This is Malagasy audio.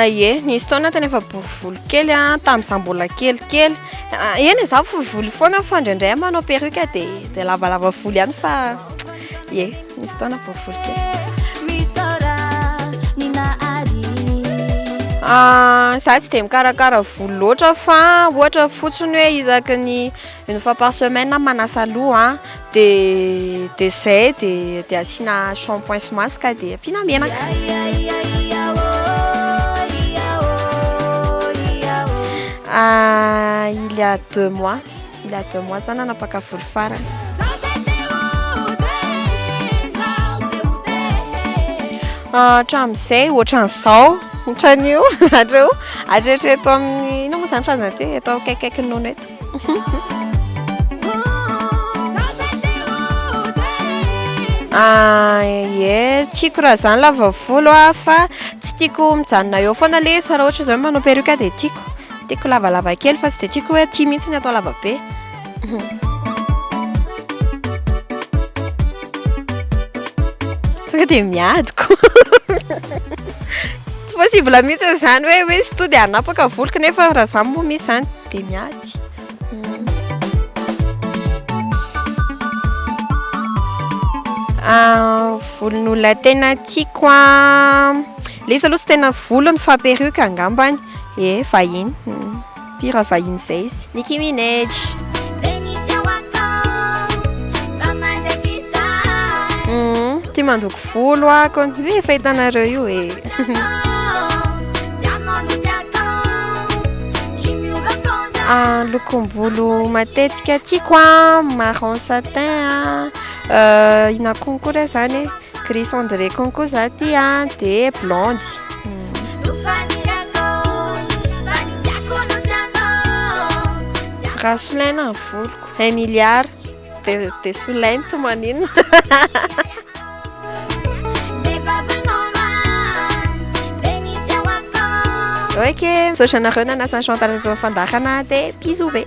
Ie, nisy taona tena efa bory volo kely tamin'izaho mbola kelikely. Eny izaho fohy foana fa indraindray manao perruque dia lavalava volo ihany fa ie, nisy taona bory volo kely. Za tsy dia mikarakara volo loatra fa ohatra fotsiny hoe isaky ny une fois par semaine manasa loha dia zay dia asiana shampoing sy masque dia ampiana menaka. Il y a 2 mois zany nanapaka volo farany. Hatramin'izay ohatran'izao ohatran'io hatreto amin'ny ino moa zany frazana ty atao akaikikaiky nono eto. Ie, tiako raha zany lava volo fa tsy tiako mijanona eo foana le izy fa raha ohatra zao manao perruque dia tiako lavalava kely fa tsy dia tiako hoe tia mihitsy ny atao lava be. Tonga dia miadiko. Tsy possible mihitsy zany hoe sy to dia hanapaka voloko nefa raha zany moa misy zany dia miady. Volon'olona tena tiako le izy aloha tsy tena volony fa perruque angambany. Vahiny pire vahiny izay izy. Nicki Minaj. Tia mandoko volo hoe fahitanareo io e. Lokom-bolo matetika tiako marron satin ina konkory zany gris cendré konko za tia dia blonde. Raha solaina ny voloko 1 milliard dia solaina tsy maninona. Ok, misaotra anareo nanasa Chantal eto fandarana dia bisous be.